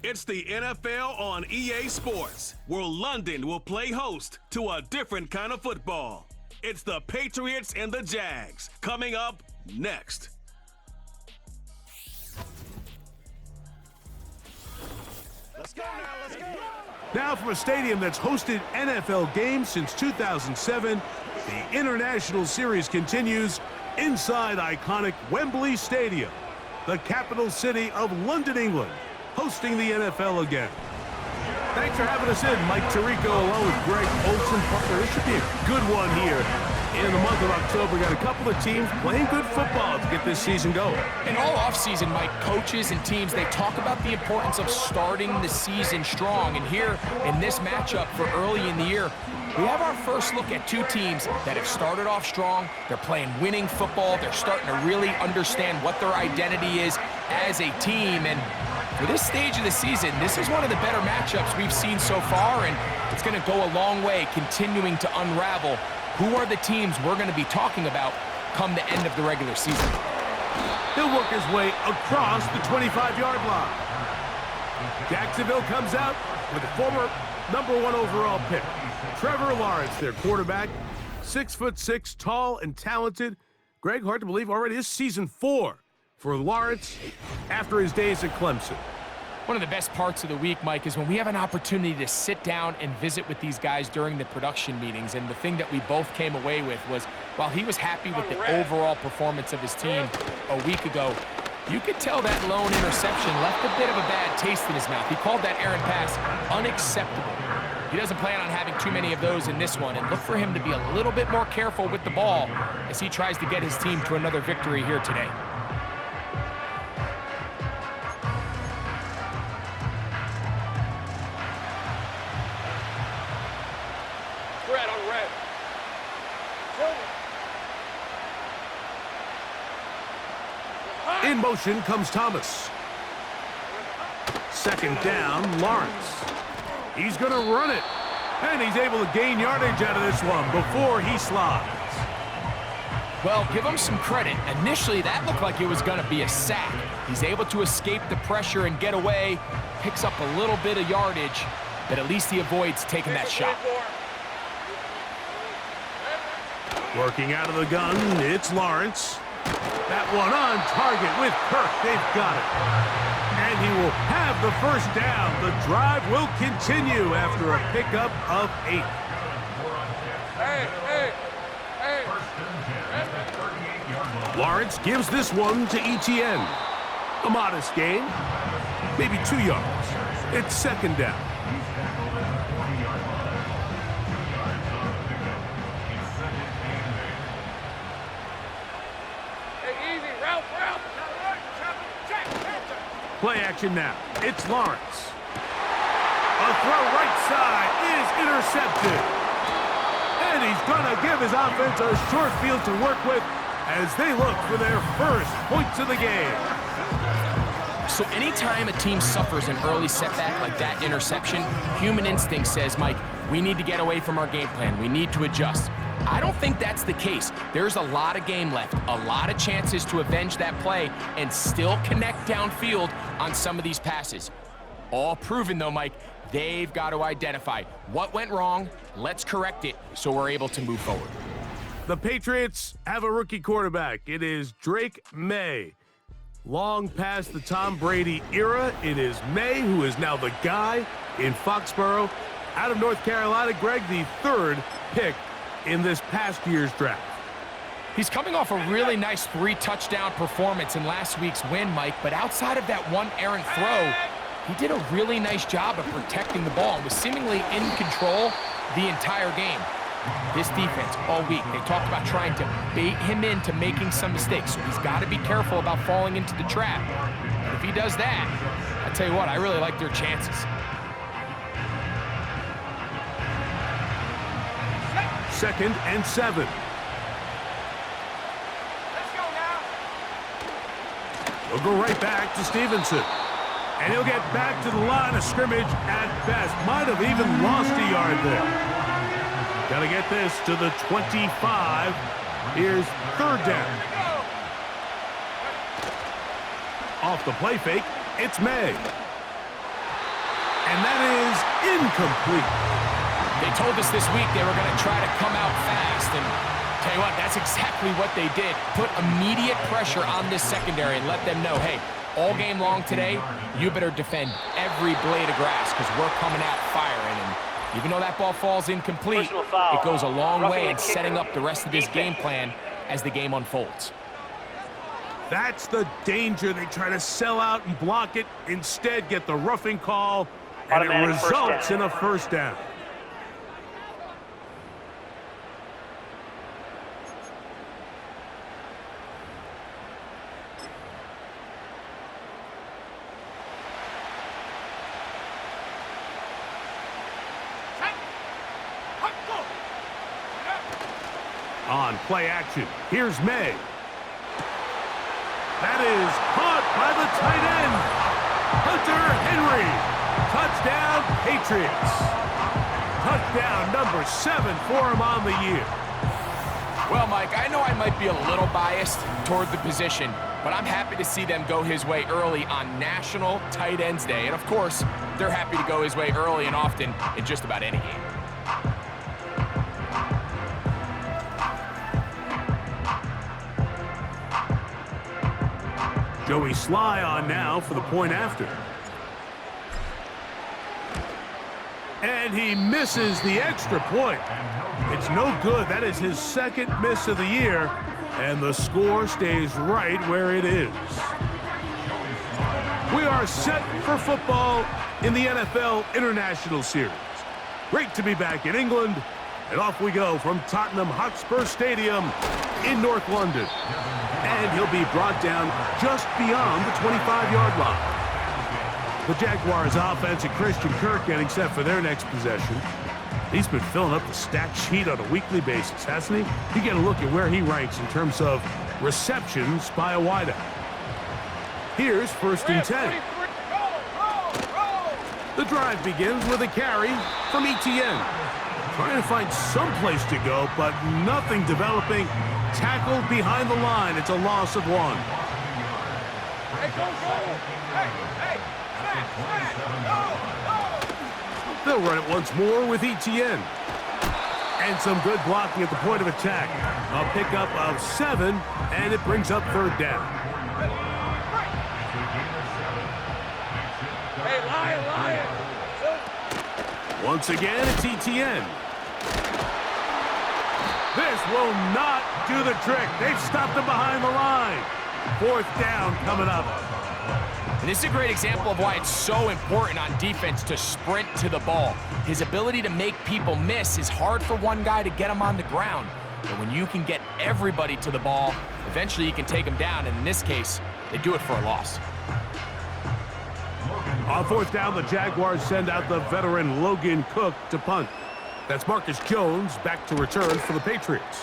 It's the NFL on EA Sports, where London will play host to a different kind of football. It's the Patriots and the Jags, coming up next. Let's go now, let's go! Now from a stadium that's hosted NFL games since 2007, the International Series continues inside iconic Wembley Stadium, the capital city of London, England, hosting the NFL again. Thanks for having us in, Mike Tirico, along with Greg Olson. Partner, this should be a good one here. In the month of October, we got a couple of teams playing good football to get this season going. And all offseason, Mike, coaches and teams, they talk about the importance of starting the season strong. And here in this matchup for early in the year, we have our first look at two teams that have started off strong. They're playing winning football. They're starting to really understand what their identity is as a team. And for this stage of the season, this is one of the better matchups we've seen so far, and it's going to go a long way continuing to unravel who are the teams we're going to be talking about come the end of the regular season. He'll work his way across the 25-yard line. Jacksonville comes out with a former #1 overall pick, Trevor Lawrence, their quarterback, 6'6", tall and talented. Greg, hard to believe, already is season 4 for Lawrence after his days at Clemson. One of the best parts of the week, Mike, is when we have an opportunity to sit down and visit with these guys during the production meetings. And the thing that we both came away with was, while he was happy with the overall performance of his team a week ago, you could tell that lone interception left a bit of a bad taste in his mouth. He called that errant pass unacceptable. He doesn't plan on having too many of those in this one, and look for him to be a little bit more careful with the ball as he tries to get his team to another victory here today. In motion comes Thomas. Second down, Lawrence. He's going to run it. And he's able to gain yardage out of this one before he slides. Well, give him some credit. Initially, that looked like it was going to be a sack. He's able to escape the pressure and get away. Picks up a little bit of yardage, but at least he avoids taking that shot. Working out of the gun, it's Lawrence. That one on target with Kirk. They've got it. And he will have the first down. The drive will continue after a pickup of 8. Lawrence gives this one to Etienne. A modest gain, maybe 2 yards. It's second down. Play action now. It's Lawrence. A throw right side is intercepted. And he's going to give his offense a short field to work with as they look for their first points of the game. So anytime a team suffers an early setback like that interception, human instinct says, Mike, we need to get away from our game plan. We need to adjust. I don't think that's the case. There's a lot of game left, a lot of chances to avenge that play and still connect downfield on some of these passes. All proven, though, Mike, they've got to identify what went wrong, let's correct it so we're able to move forward. The Patriots have a rookie quarterback. It is Drake May. Long past the Tom Brady era, it is May who is now the guy in Foxborough. Out of North Carolina, Greg, the 3rd pick in this past year's draft. He's coming off a really nice 3-touchdown performance in last week's win, Mike, but outside of that one errant throw, he did a really nice job of protecting the ball and was seemingly in control the entire game. This defense all week, they talked about trying to bait him into making some mistakes, so he's got to be careful about falling into the trap. But if he does that, I tell you what, I really like their chances. Second and 7. Let's go now. He'll go right back to Stevenson. And he'll get back to the line of scrimmage at best. Might have even lost a yard there. Got to get this to the 25. Here's 3rd down. Off the play fake, it's May. And that is incomplete. They told us this week they were going to try to come out fast, and tell you what, that's exactly what they did. Put immediate pressure on this secondary and let them know, hey, all game long today, you better defend every blade of grass because we're coming out firing. And even though that ball falls incomplete, it goes a long way in setting up the rest of this game plan as the game unfolds. That's the danger. They try to sell out and block it, instead get the roughing call, and it results in a first down. On play action, here's May. That is caught by the tight end, Hunter Henry. Touchdown, Patriots. Touchdown number 7 for him on the year. Well, Mike, I know I might be a little biased toward the position, but I'm happy to see them go his way early on National Tight Ends Day. And, of course, they're happy to go his way early and often in just about any game. Joey Sly on now for the point after. And he misses the extra point. It's no good. That is his second miss of the year, and the score stays right where it is. We are set for football in the NFL International Series. Great to be back in England, and off we go from Tottenham Hotspur Stadium in North London. And he'll be brought down just beyond the 25-yard line. The Jaguars offense and Christian Kirk getting set for their next possession. He's been filling up the stat sheet on a weekly basis, hasn't he? You get a look at where he ranks in terms of receptions by a wideout. Here's 1st and 10. The drive begins with a carry from Etienne. Trying to find some place to go, but nothing developing. Tackled behind the line. It's a loss of 1. They'll run it once more with Etienne. And some good blocking at the point of attack. A pickup of 7, and it brings up 3rd down. Hey, Lion! Once again, it's Etienne. This will not do the trick. They've stopped him behind the line. 4th down coming up. And this is a great example of why it's so important on defense to sprint to the ball. His ability to make people miss is hard for one guy to get him on the ground. But when you can get everybody to the ball, eventually you can take them down. And in this case, they do it for a loss. On 4th down, the Jaguars send out the veteran Logan Cook to punt. That's Marcus Jones back to return for the Patriots.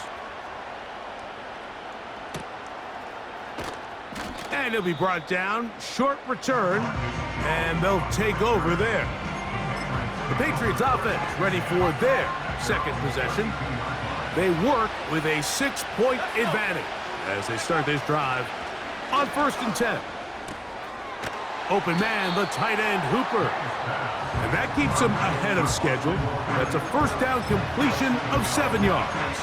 And he'll be brought down. Short return, and they'll take over there. The Patriots offense ready for their second possession. They work with a 6-point advantage as they start this drive on 1st and 10. Open man, the tight end, Hooper. And that keeps him ahead of schedule. That's a 1st down completion of 7 yards.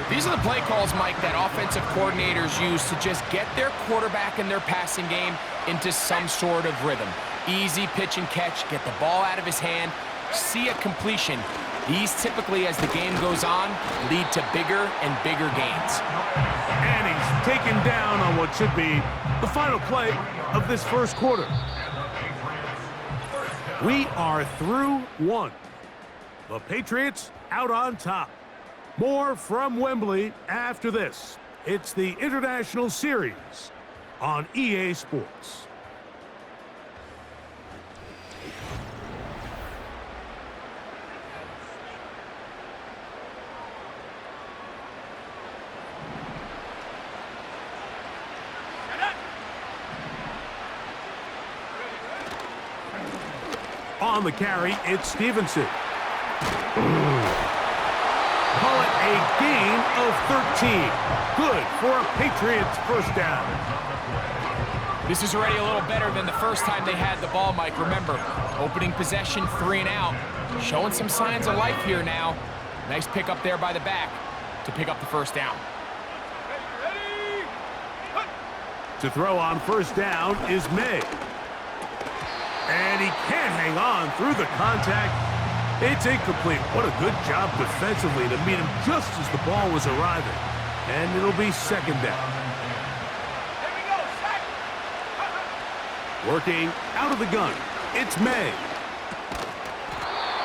These are the play calls, Mike, that offensive coordinators use to just get their quarterback and their passing game into some sort of rhythm. Easy pitch and catch, get the ball out of his hand, see a completion. These typically, as the game goes on, lead to bigger and bigger gains. And he's taken down on what should be the final play of this 1st quarter. We are through 1. The Patriots out on top. More from Wembley after this. It's the International Series on EA Sports. On the carry, it's Stevenson. Call it a gain of 13. Good for a Patriots 1st down. This is already a little better than the first time they had the ball, Mike. Remember, opening possession, 3 and out. Showing some signs of life here now. Nice pick up there by the back to pick up the first down. To throw on first down is May. And he can't hang on through the contact. It's incomplete. What a good job defensively to meet him just as the ball was arriving. And it'll be second down. Working out of the gun, it's May.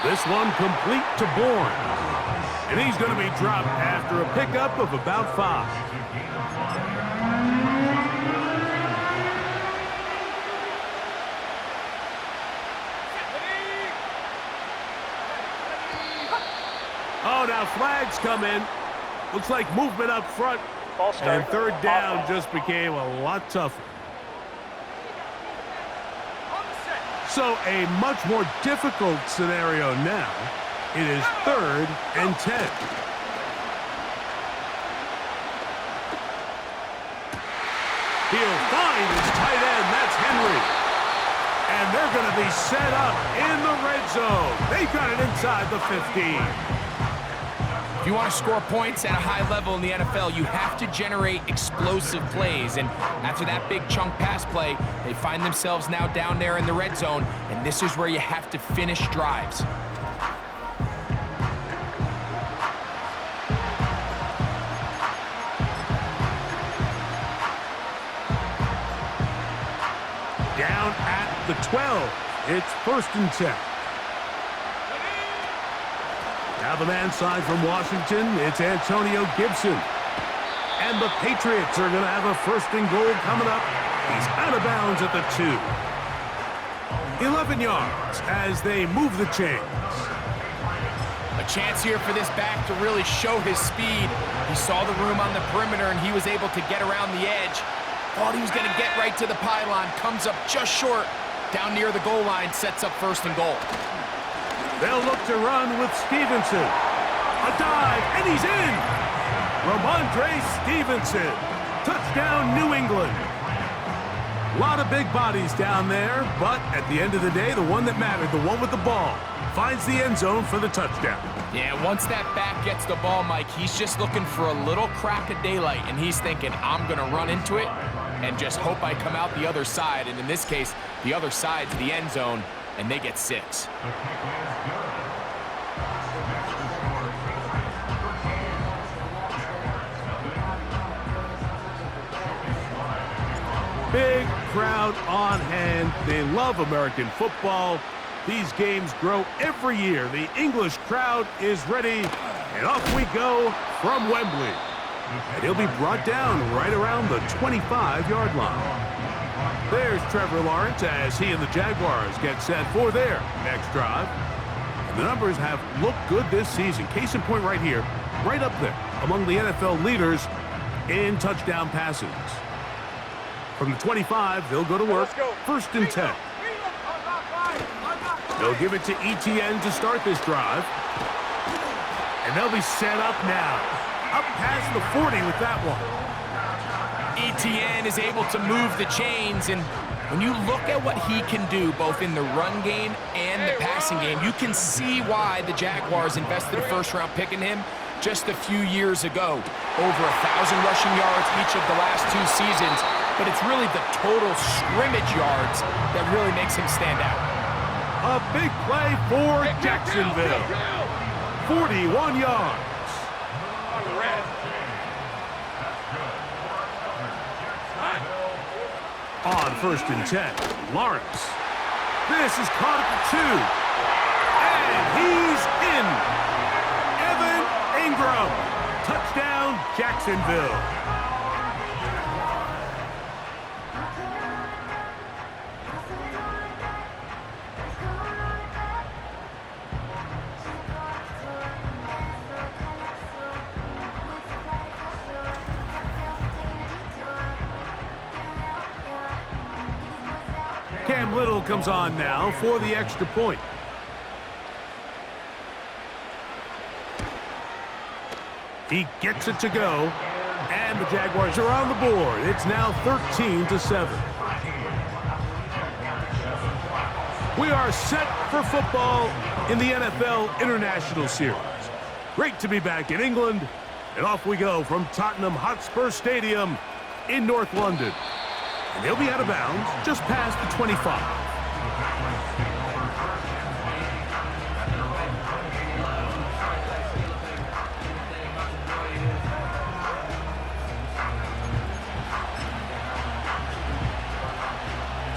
This one complete to Bourne. And he's going to be dropped after a pickup of about 5. Oh, now flags come in. Looks like movement up front. And third down just became a lot tougher. So a much more difficult scenario now. It is 3rd and 10. He'll find his tight end. That's Henry. And they're going to be set up in the red zone. They've got it inside the 15. If you want to score points at a high level in the NFL, you have to generate explosive plays. And after that big chunk pass play, they find themselves now down there in the red zone. And this is where you have to finish drives. Down at the 12. It's 1st and 10. Now the man side from Washington, it's Antonio Gibson. And the Patriots are going to have a 1st and goal coming up. He's out of bounds at the 2. 11 yards as they move the chains. A chance here for this back to really show his speed. He saw the room on the perimeter, and he was able to get around the edge. Thought he was going to get right to the pylon. Comes up just short. Down near the goal line, sets up 1st and goal. They'll look to run with Stevenson. A dive, and he's in! Ramondre Stevenson. Touchdown, New England. A lot of big bodies down there, but at the end of the day, the one that mattered, the one with the ball, finds the end zone for the touchdown. Yeah, once that back gets the ball, Mike, he's just looking for a little crack of daylight, and he's thinking, I'm going to run into it and just hope I come out the other side. And in this case, the other side's the end zone, and they get 6. Big crowd on hand. They love American football. These games grow every year. The English crowd is ready, and off we go from Wembley. And he'll be brought down right around the 25-yard line. There's Trevor Lawrence as he and the Jaguars get set for their next drive. And the numbers have looked good this season. Case in point right here, right up there among the NFL leaders in touchdown passes. From the 25, they'll go to work. 1st and 10. They'll give it to Etienne to start this drive. And they'll be set up now. Up past the 40 with that one. Etienne is able to move the chains, and when you look at what he can do both in the run game and the passing game, you can see why the Jaguars invested a 1st-round pick in him just a few years ago. Over 1,000 rushing yards each of the last 2 seasons, but it's really the total scrimmage yards that really makes him stand out. A big play for Jacksonville. 41 yards. On 1st and 10, Lawrence. This is caught at the 2. And he's in. Evan Ingram. Touchdown, Jacksonville. Cam Little comes on now for the extra point. He gets it to go, and the Jaguars are on the board. It's now 13-7. We are set for football in the NFL International Series. Great to be back in England, and off we go from Tottenham Hotspur Stadium in North London. And they'll be out of bounds just past the 25.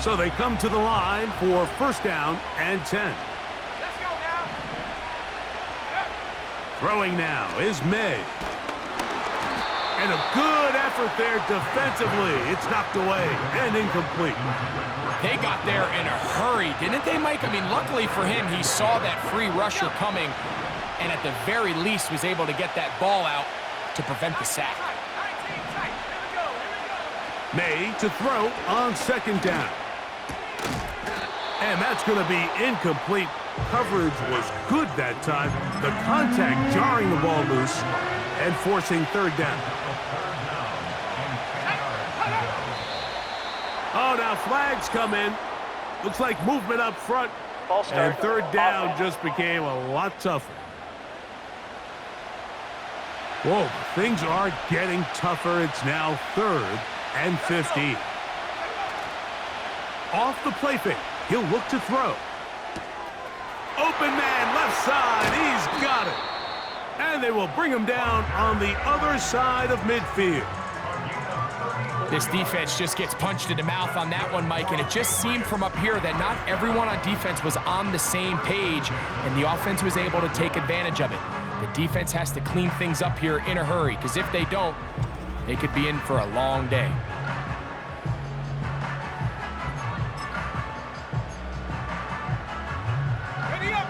So they come to the line for first down and 10. Let's go now. Throwing now is May. And a good effort there defensively. It's knocked away and incomplete. They got there in a hurry, didn't they, Mike? I mean, luckily for him, he saw that free rusher coming and at the very least was able to get that ball out to prevent the sack. 19 tight. Here we go. May to throw on second down. And that's going to be incomplete. Coverage was good that time. The contact jarring the ball loose and forcing third down. Oh, now flags come in. Looks like movement up front. And third down just became a lot tougher. Whoa, things are getting tougher. It's now 3rd and 15. Off the play fake. He'll look to throw. Open man, left side. He's got it. And they will bring him down on the other side of midfield. This defense just gets punched in the mouth on that one, Mike, and it just seemed from up here that not everyone on defense was on the same page, and the offense was able to take advantage of it. The defense has to clean things up here in a hurry, because if they don't, they could be in for a long day. Ready up.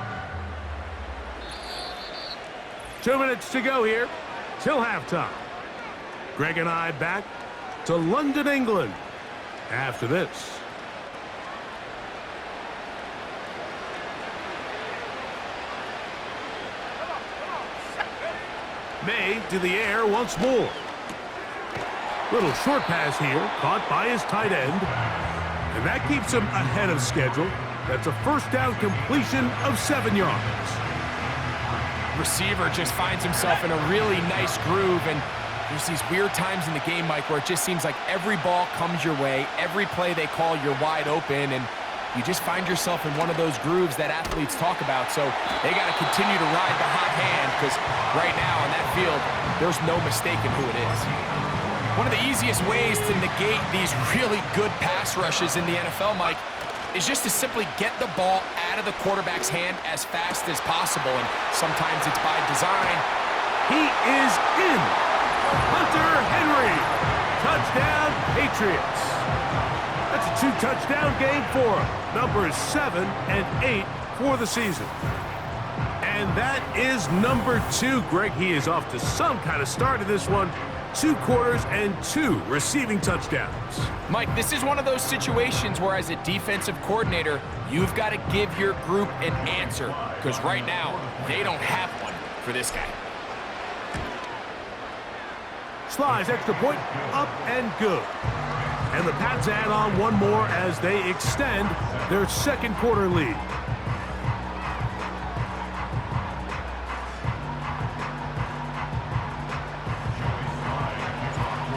2 minutes to go here till halftime. Greg and I back to London, England after this. May to the air once more. Little short pass here, caught by his tight end. And that keeps him ahead of schedule. That's a first down completion of 7 yards. Receiver just finds himself in a really nice groove, and there's these weird times in the game, Mike, where it just seems like every ball comes your way, every play they call, you're wide open, and you just find yourself in one of those grooves that athletes talk about. So they got to continue to ride the hot hand, because right now on that field, there's no mistaking who it is. One of the easiest ways to negate these really good pass rushes in the NFL, Mike, is just to simply get the ball out of the quarterback's hand as fast as possible, and sometimes it's by design. He is in. Hunter Henry. Touchdown, Patriots. That's a 2-touchdown game for him. Numbers 7 and 8 for the season. And that is number 2. Greg, he is off to some kind of start in this one. 2 quarters and 2 receiving touchdowns. Mike, this is one of those situations where as a defensive coordinator, you've got to give your group an answer, because right now, they don't have one for this guy. Slides, extra point, up and good. And the Pats add on one more as they extend their second quarter lead.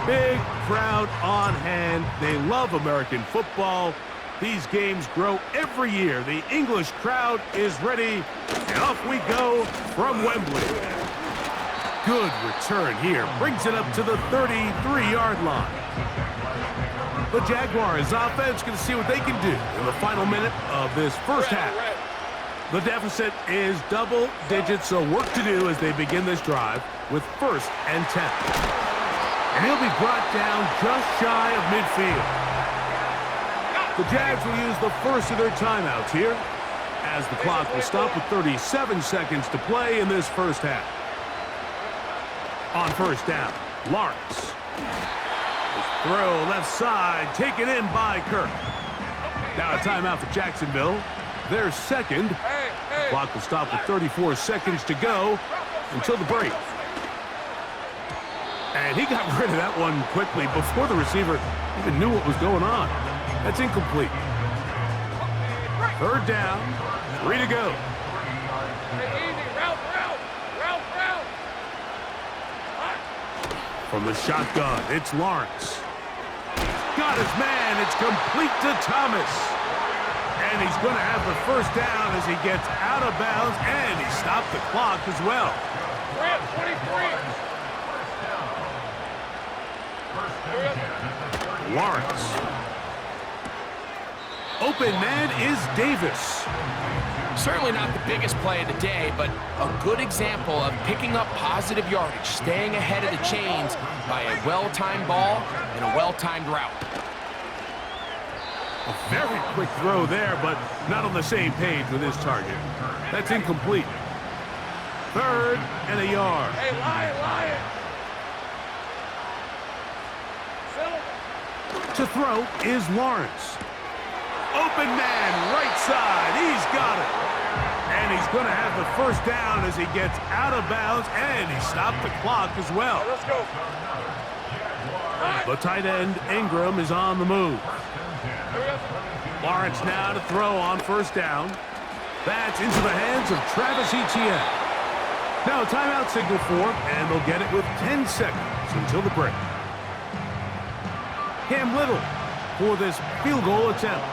Big crowd on hand. They love American football. These games grow every year. The English crowd is ready, and off we go from Wembley. Good return here. Brings it up to the 33-yard line. The Jaguars offense going to see what they can do in the final minute of this first half. The deficit is double digits, so work to do as they begin this drive with 1st and 10. And he'll be brought down just shy of midfield. The Jags will use the first of their timeouts here as the clock will stop with 37 seconds to play in this first half. On first down, Lawrence. His throw left side, taken in by Kirk. Now a timeout for Jacksonville. Their second. Clock will stop with 34 seconds to go until the break. And he got rid of that one quickly before the receiver even knew what was going on. That's incomplete. Third down, 3 to go. Hey, easy. Route. From the shotgun, it's Lawrence. Got his man. It's complete to Thomas. And he's going to have the first down as he gets out of bounds, and he stopped the clock as well. 23. Lawrence. Open man is Davis. Certainly not the biggest play of the day, but a good example of picking up positive yardage, staying ahead of the chains by a well-timed ball and a well-timed route. A very quick throw there, but not on the same page with his target. That's incomplete. Third and a yard. Hey, Lion. To throw is Lawrence. Open man, right side. He's got it. And he's going to have the first down as he gets out of bounds, and he stopped the clock as well. Let's go. The tight end, Ingram, is on the move. Lawrence now to throw on first down. That's into the hands of Travis Etienne. Now a timeout signal for him, and they'll get it with 10 seconds until the break. Cam Little for this field goal attempt.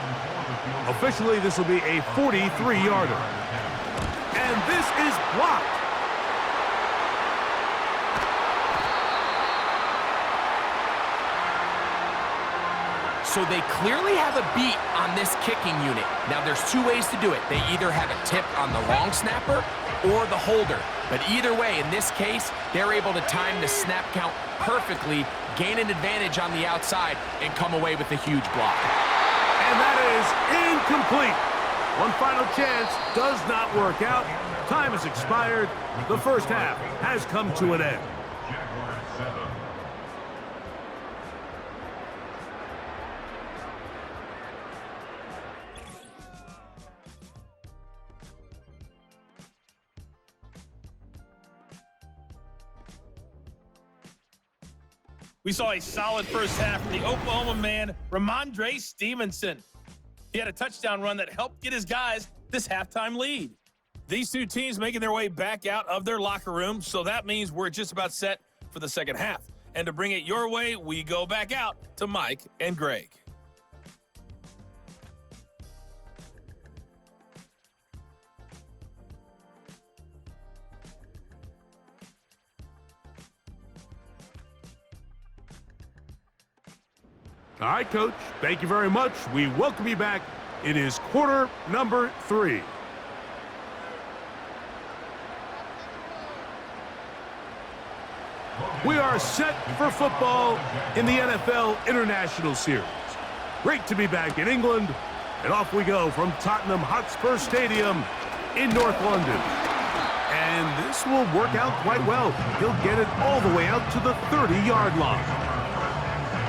Officially, this will be a 43-yarder. And this is blocked. So they clearly have a beat on this kicking unit. Now, there's two ways to do it. They either have a tip on the long snapper or the holder. But either way, in this case, they're able to time the snap count perfectly, gain an advantage on the outside, and come away with a huge block. And that is incomplete. One final chance does not work out. Time has expired. The first half has come to an end. We saw a solid first half from the Oklahoma man, Ramondre Stevenson. He had a touchdown run that helped get his guys this halftime lead. These two teams making their way back out of their locker room, so that means we're just about set for the second half. And to bring it your way, we go back out to Mike and Greg. All right, Coach, thank you very much. We welcome you back. It is quarter number 3. We are set for football in the NFL International Series. Great to be back in England, and off we go from Tottenham Hotspur Stadium in North London. And this will work out quite well. He'll get it all the way out to the 30-yard line.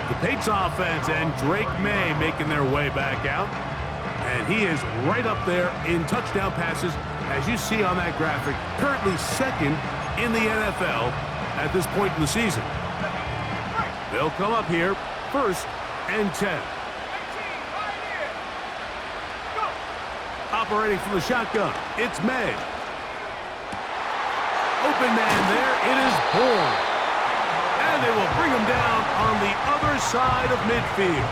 The Patriots offense and Drake May making their way back out. And he is right up there in touchdown passes, as you see on that graphic. Currently second in the NFL at this point in the season. They'll come up here, 1st and 10. Operating from the shotgun, it's May. Open man there, it is Bourne. And they will bring him down on the other side of midfield.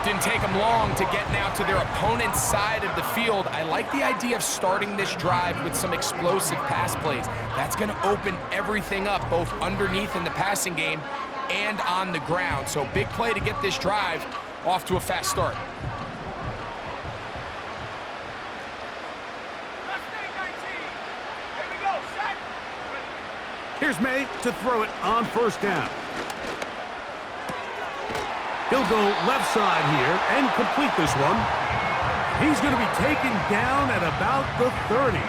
Didn't take them long to get now to their opponent's side of the field. I like the idea of starting this drive with some explosive pass plays. That's going to open everything up, both underneath in the passing game and on the ground. So big play to get this drive off to a fast start. Here's May to throw it on first down. He'll go left side here and complete this one. He's going to be taken down at about the 30.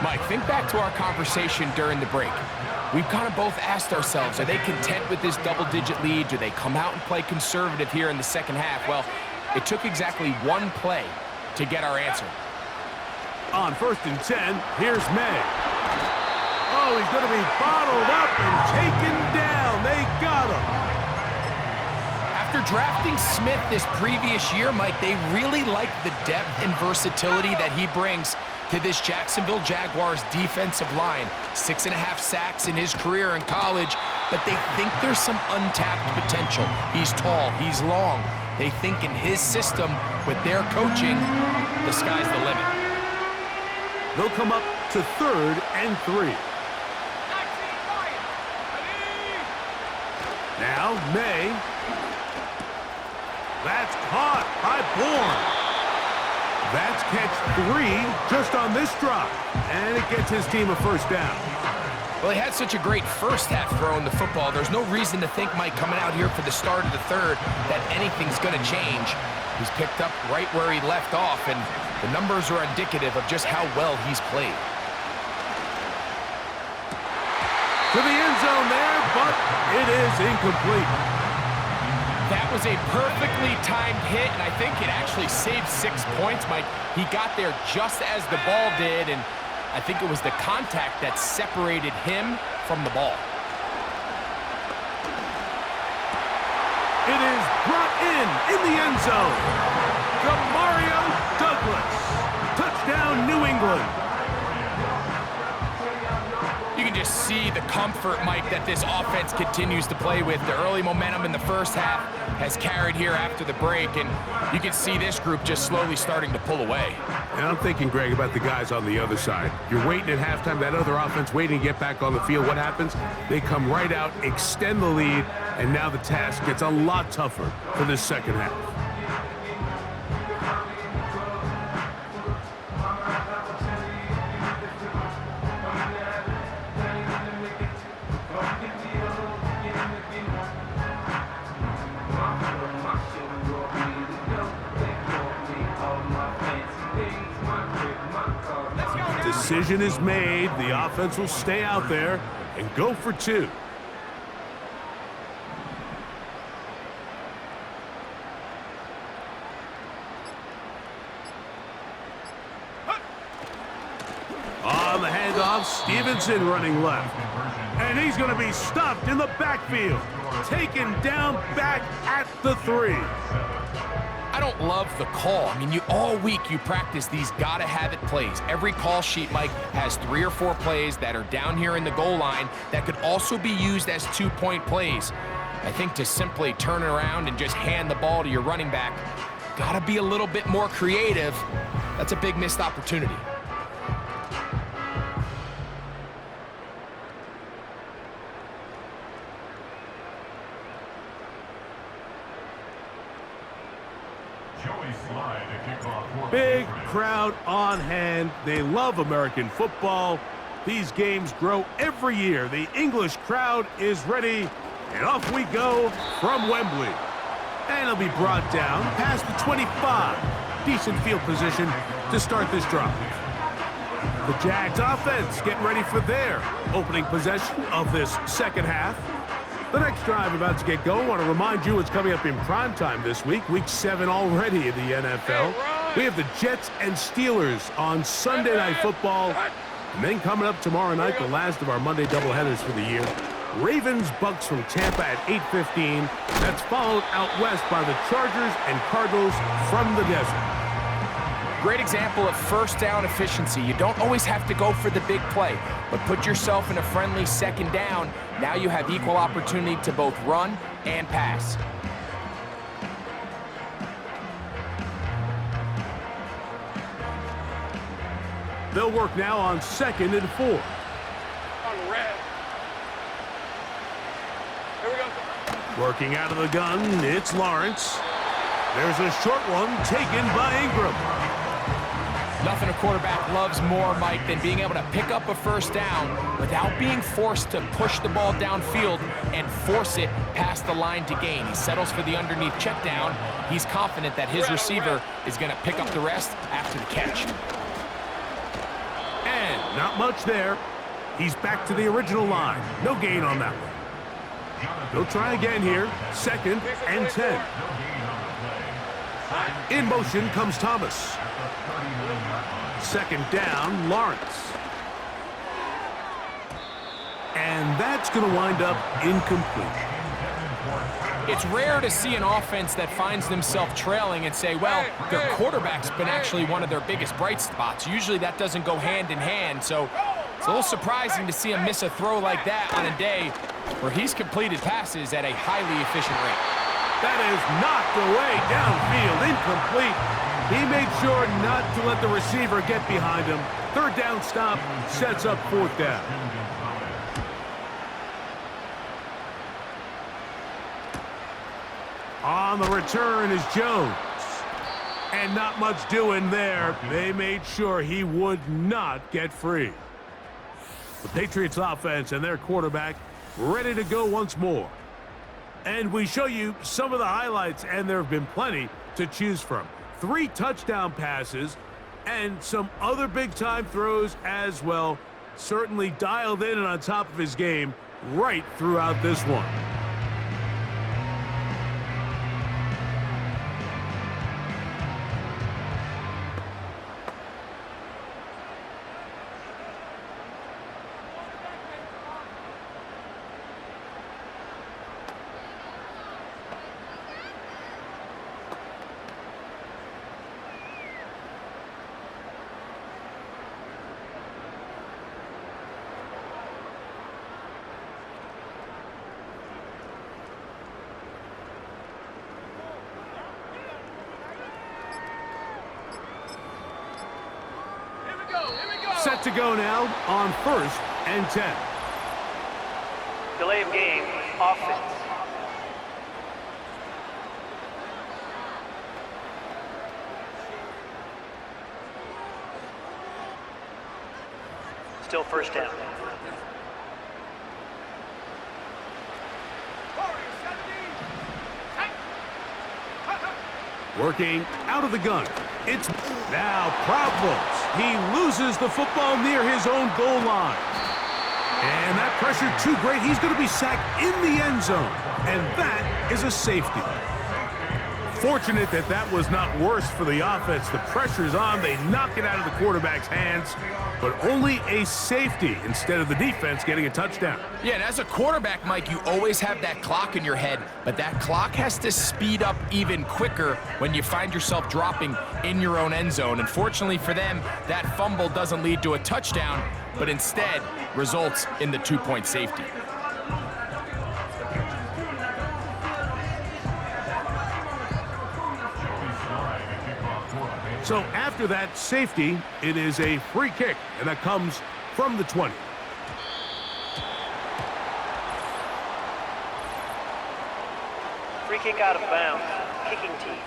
Mike, think back to our conversation during the break. We've kind of both asked ourselves, are they content with this double-digit lead? Do they come out and play conservative here in the second half? Well, it took exactly one play to get our answer. On 1st and 10, here's May. Oh, he's going to be bottled up and taken down. They got him. After drafting Smith this previous year, Mike, they really like the depth and versatility that he brings to this Jacksonville Jaguars defensive line. 6.5 sacks in his career in college, but they think there's some untapped potential. He's tall, he's long. They think in his system, with their coaching, the sky's the limit. They'll come up to 3rd and 3. Now, May. That's caught by Bourne. That's catch 3 just on this drop. And it gets his team a first down. Well, he had such a great first half throwing the football. There's no reason to think, Mike, coming out here for the start of the 3rd, that anything's going to change. He's picked up right where he left off, and the numbers are indicative of just how well he's played. To the end zone there, but it is incomplete. That was a perfectly timed hit, and I think it actually saved 6 points, Mike. He got there just as the ball did, and I think it was the contact that separated him from the ball. It is brought in the end zone. Mario Douglas. Touchdown, New England. You can just see the comfort, Mike, that this offense continues to play with. The early momentum in the first half has carried here after the break, and you can see this group just slowly starting to pull away. And I'm thinking, Greg, about the guys on the other side. You're waiting at halftime, that other offense waiting to get back on the field. What happens? They come right out, extend the lead, and now the task gets a lot tougher for this second half. Decision is made. The offense will stay out there and go for 2. On the handoff, Stevenson running left. And he's going to be stopped in the backfield. Taken down back at the 3. I don't love the call. I mean, all week you practice these gotta-have-it plays. Every call sheet, Mike, has 3 or 4 plays that are down here in the goal line that could also be used as 2-point plays. I think to simply turn around and just hand the ball to your running back, gotta be a little bit more creative. That's a big missed opportunity. Big crowd on hand. They love American football. These games grow every year. The English crowd is ready, and off we go from Wembley. And it'll be brought down past the 25. Decent field position to start this drive. The Jags offense getting ready for their opening possession of this second half. The next drive about to get going. I want to remind you it's coming up in prime time this week. Week 7 already in the NFL. We have the Jets and Steelers on Sunday Night Football. And then coming up tomorrow night, the last of our Monday doubleheaders for the year. Ravens-Bucks from Tampa at 8:15. That's followed out west by the Chargers and Cardinals from the desert. Great example of first down efficiency. You don't always have to go for the big play, but put yourself in a friendly second down. Now you have equal opportunity to both run and pass. They'll work now on 2nd and 4. On red. Here we go. Working out of the gun, it's Lawrence. There's a short one taken by Ingram. Nothing a quarterback loves more, Mike, than being able to pick up a first down without being forced to push the ball downfield and force it past the line to gain. He settles for the underneath check down. He's confident that his receiver is going to pick up the rest after the catch. And not much there. He's back to the original line. No gain on that one. They'll try again here. 2nd and 10. In motion comes Thomas. 2nd down, Lawrence. And that's going to wind up incomplete. It's rare to see an offense that finds themselves trailing and say, well, their quarterback's been actually one of their biggest bright spots. Usually that doesn't go hand in hand, so it's a little surprising to see him miss a throw like that on a day where he's completed passes at a highly efficient rate. That is knocked away downfield, incomplete. He made sure not to let the receiver get behind him. Third down stop sets up fourth down. On the return is Jones. And not much doing there. They made sure he would not get free. The Patriots offense and their quarterback ready to go once more. And we show you some of the highlights, and there have been plenty to choose from. 3 touchdown passes and some other big-time throws as well. Certainly dialed in and on top of his game right throughout this one. Set to go now on 1st and 10. Delay of game, offense. Still first down. Working out of the gun. It's now problems. He loses the football near his own goal line. And that pressure too great. He's going to be sacked in the end zone. And that is a safety. Fortunate that that was not worse for the offense. The pressure's on. They knock it out of the quarterback's hands. But only a safety instead of the defense getting a touchdown. Yeah, and as a quarterback, Mike, you always have that clock in your head, but that clock has to speed up even quicker when you find yourself dropping in your own end zone. And fortunately for them, that fumble doesn't lead to a touchdown, but instead results in the 2-point safety. So after that safety, it is a free kick, and that comes from the 20. Free kick out of bounds. Kicking team.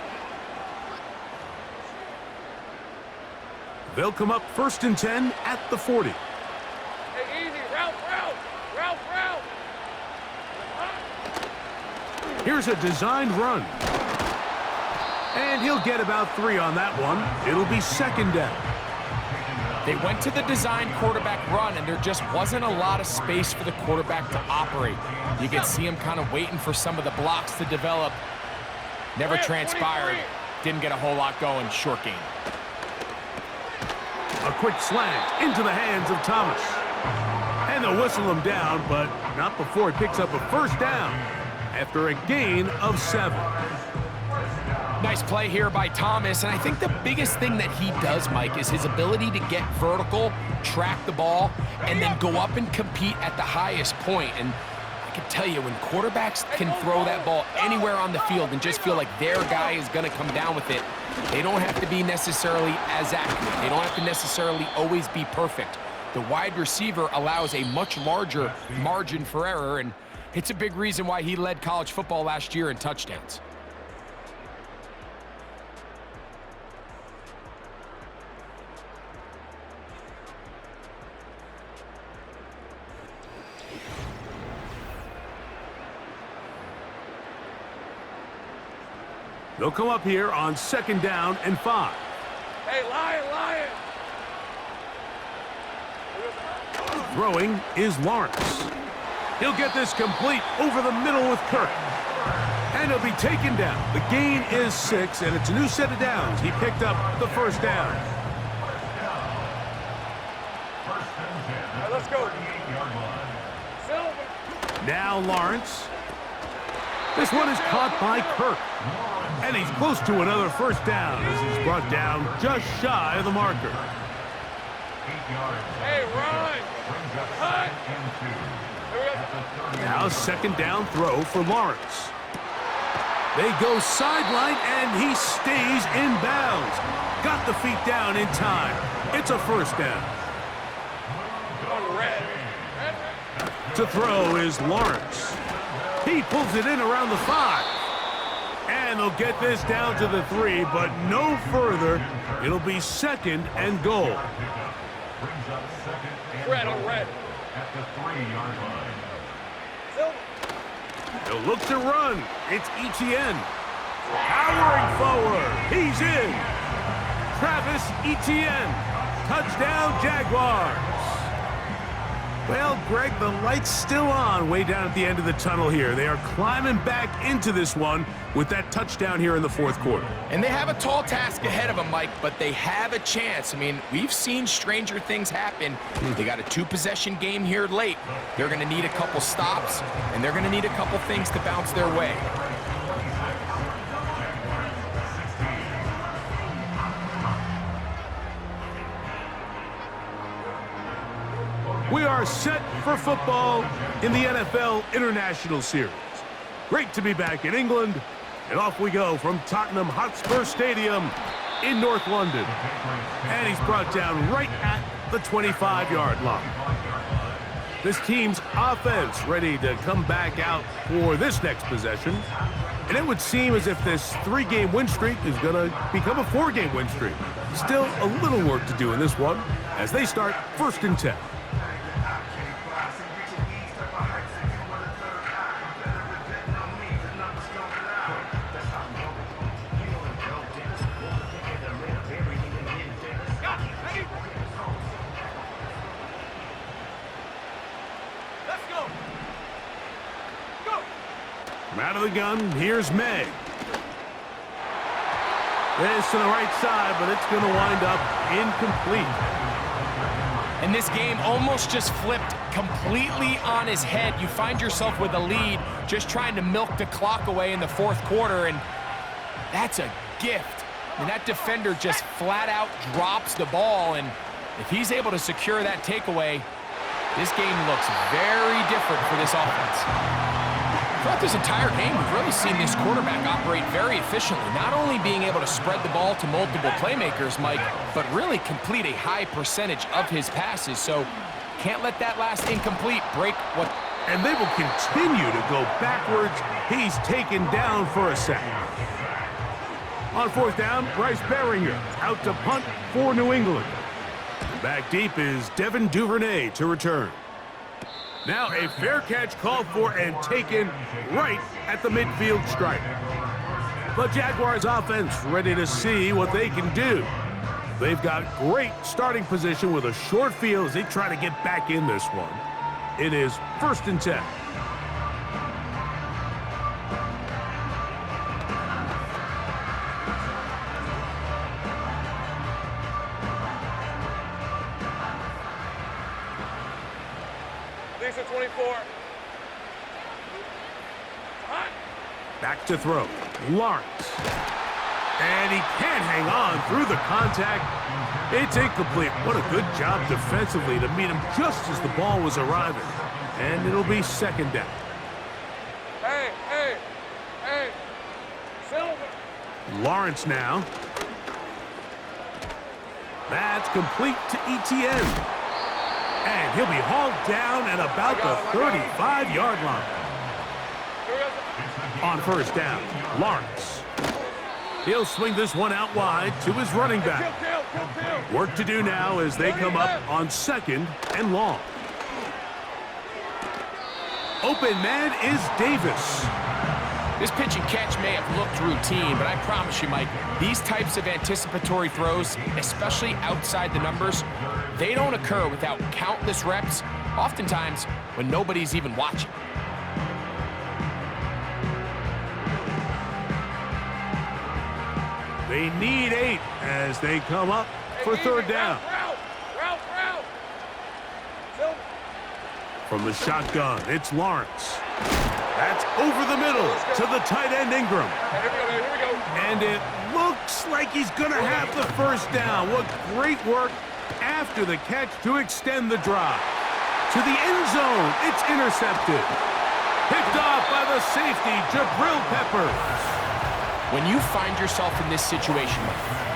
They'll come up 1st and 10 at the 40. Hey, easy. Route. Here's a designed run. And he'll get about 3 on that one. It'll be 2nd down. They went to the designed quarterback run, and there just wasn't a lot of space for the quarterback to operate. You could see him kind of waiting for some of the blocks to develop. Never transpired. Didn't get a whole lot going. Short game. A quick slant into the hands of Thomas. And they'll whistle him down, but not before he picks up a 1st down after a gain of 7. Nice play here by Thomas, and I think the biggest thing that he does, Mike, is his ability to get vertical, track the ball, and then go up and compete at the highest point. And I can tell you, when quarterbacks can throw that ball anywhere on the field and just feel like their guy is going to come down with it, they don't have to be necessarily as accurate. They don't have to necessarily always be perfect. The wide receiver allows a much larger margin for error, and it's a big reason why he led college football last year in touchdowns. They'll come up here on 2nd down and 5. Hey, Lion. Throwing is Lawrence. He'll get this complete over the middle with Kirk. And he'll be taken down. The gain is 6, and it's a new set of downs. He picked up the 1st down. All right, let's go. Now Lawrence. This one is caught by Kirk. And he's close to another first down as he's brought down just shy of the marker. Hey, run! Cut! Now second down throw for Lawrence. They go sideline, and he stays in bounds. Got the feet down in time. It's a first down. On red. To throw is Lawrence. He pulls it in around the 5. And they'll get this down to the 3, but no further. It'll be second and goal. Red on red. At the 3-yard line. They'll look to run. It's Etienne. Powering forward. He's in. Travis Etienne. Touchdown, Jaguars. Well, Greg, the light's still on way down at the end of the tunnel here. They are climbing back into this one with that touchdown here in the fourth quarter. And they have a tall task ahead of them, Mike, but they have a chance. I mean, we've seen stranger things happen. They got a 2-possession game here late. They're going to need a couple stops, and they're going to need a couple things to bounce their way. We are set for football in the NFL International Series. Great to be back in England, and off we go from Tottenham Hotspur Stadium in North London. And he's brought down right at the 25-yard line. This team's offense ready to come back out for this next possession. And it would seem as if this 3-game win streak is going to become a 4-game win streak. Still a little work to do in this one as they start 1st and 10. Out of the gun, here's May. This to the right side, but it's going to wind up incomplete. And this game almost just flipped completely on his head. You find yourself with a lead, just trying to milk the clock away in the fourth quarter, and that's a gift. And that defender just flat out drops the ball, and if he's able to secure that takeaway, this game looks very different for this offense. Throughout this entire game, we've really seen this quarterback operate very efficiently, not only being able to spread the ball to multiple playmakers, Mike, but really complete a high percentage of his passes. So can't let that last incomplete break what... And they will continue to go backwards. He's taken down for a sack. On 4th down, Bryce Behringer out to punt for New England. Back deep is Devin Duvernay to return. Now a fair catch called for and taken right at the midfield stripe. The Jaguars offense ready to see what they can do. They've got great starting position with a short field as they try to get back in this one. It is 1st and 10. Lisa 24. Back to throw. Lawrence. And he can't hang on through the contact. It's incomplete. What a good job defensively to meet him just as the ball was arriving. And it'll be 2nd down. Hey. Silver. Lawrence now. That's complete to Etienne. And he'll be hauled down at about the 35-yard line. On 1st down, Lawrence. He'll swing this one out wide to his running back. Work to do now as they come up on 2nd and long. Open man is Davis. This pitch and catch may have looked routine, but I promise you, Mike, these types of anticipatory throws, especially outside the numbers, they don't occur without countless reps, oftentimes when nobody's even watching. They need 8 as they come up for 3rd down. Route. From the shotgun, it's Lawrence. That's over the middle to the tight end Ingram. Hey, here we go. And it looks like he's going to have the first down. What great work after the catch to extend the drive. To the end zone, it's intercepted. Picked off by the safety, Jabril Peppers. When you find yourself in this situation,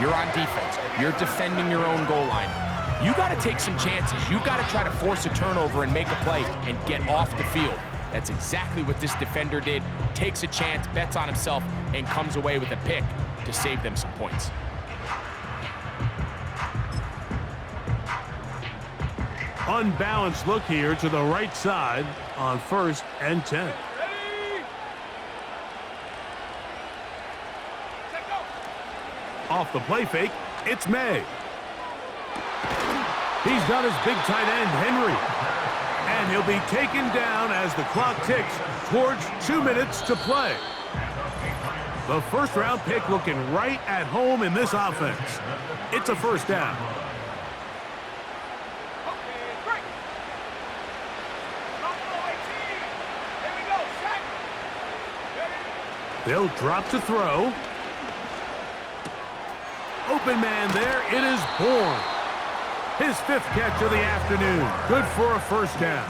you're on defense, you're defending your own goal line, you got to take some chances. You got to try to force a turnover and make a play and get off the field. That's exactly what this defender did. Takes a chance, bets on himself, and comes away with a pick to save them some points. Unbalanced look here to the right side on 1st and 10. Off the play fake, it's May. He's got his big tight end, Henry. And he'll be taken down as the clock ticks towards 2 minutes to play. The first-round pick looking right at home in this offense. It's a first down. They'll drop to throw. Open man there, it is Bourne. His 5th catch of the afternoon. Good for a first down.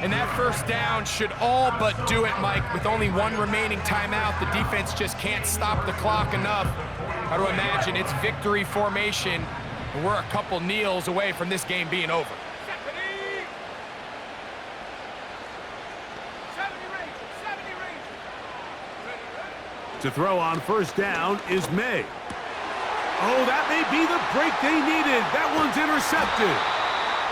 And that first down should all but do it, Mike. With only 1 remaining timeout, the defense just can't stop the clock enough. Got to imagine it's victory formation, and we're a couple kneels away from this game being over. To throw on first down is May. Oh, that may be the break they needed. That one's intercepted.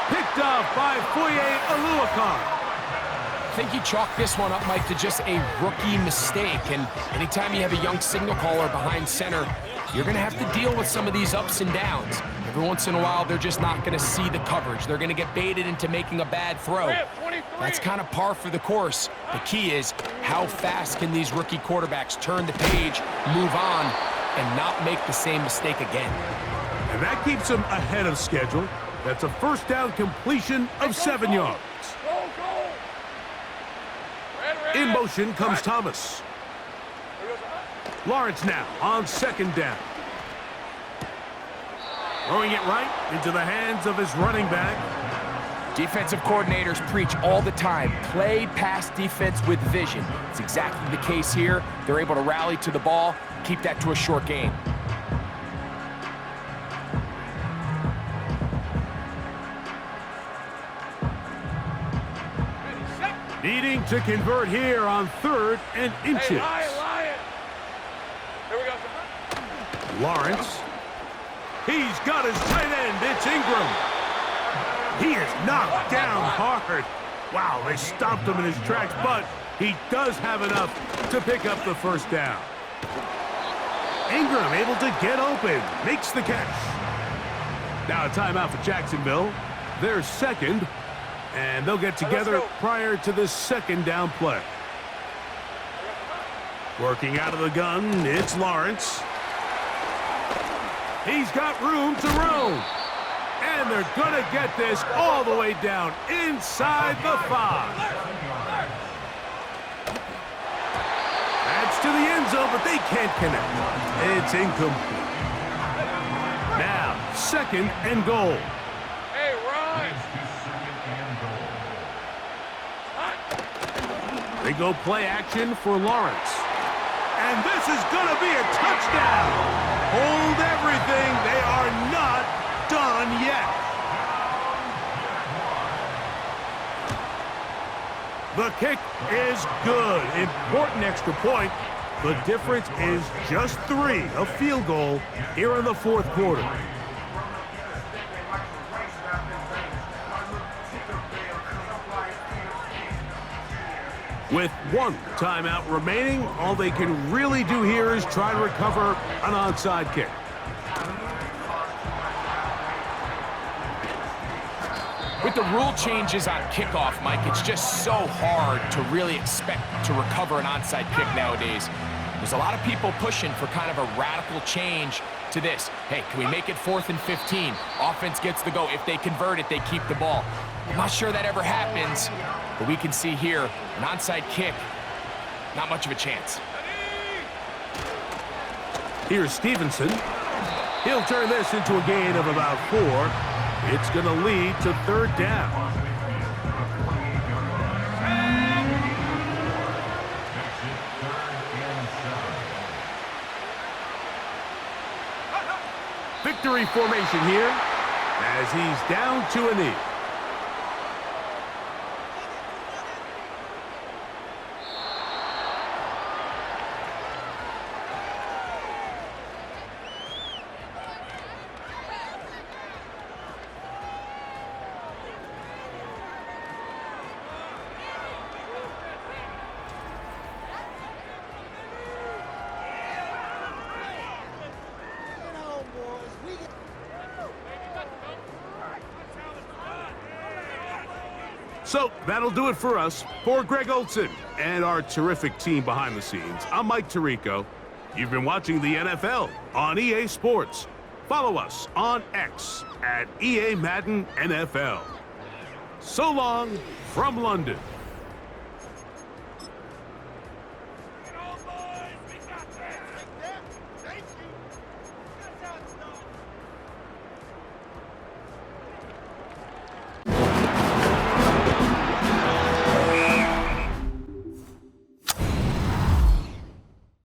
Picked off by Foye Oluokun. I think he chalked this one up, Mike, to just a rookie mistake. And anytime you have a young signal caller behind center, you're going to have to deal with some of these ups and downs. Every once in a while, they're just not going to see the coverage. They're going to get baited into making a bad throw. That's kind of par for the course. The key is how fast can these rookie quarterbacks turn the page, move on, and not make the same mistake again. And that keeps them ahead of schedule. That's a first down completion of 7 yards. In motion comes Thomas. Lawrence now on 2nd down. Throwing it right into the hands of his running back. Defensive coordinators preach all the time, play pass defense with vision. It's exactly the case here. They're able to rally to the ball, keep that to a short game. Needing to convert here on 3rd and inches. Hey, Lion. Here we go. Lawrence. He's got his tight end. It's Ingram. He is knocked down hard. Wow, they stopped him in his tracks, but he does have enough to pick up the first down. Ingram able to get open. Makes the catch. Now a timeout for Jacksonville. They're 2nd. And they'll get together prior to the 2nd down play. Working out of the gun, it's Lawrence. He's got room to roam. And they're going to get this all the way down inside the 5. That's to the end zone, but they can't connect. It's incomplete. Now, 2nd and goal. Hey, Ron. They go play action for Lawrence. And this is going to be a touchdown. Hold everything. They are not done yet. The kick is good. Important extra point. The difference is just 3, a field goal here in the 4th quarter. With 1 timeout remaining, all they can really do here is try to recover an onside kick. With the rule changes on kickoff, Mike, it's just so hard to really expect to recover an onside kick nowadays. There's a lot of people pushing for kind of a radical change to this. Hey, can we make it 4th and 15? Offense gets the go. If they convert it, they keep the ball. I'm not sure that ever happens, but we can see here an onside kick. Not much of a chance. Here's Stevenson. He'll turn this into a gain of about 4. It's going to lead to 3rd down. Victory formation here as he's down to a knee. So that'll do it for us. For Greg Olson and our terrific team behind the scenes, I'm Mike Tirico. You've been watching the NFL on EA Sports. Follow us on X at EA Madden NFL. So long from London.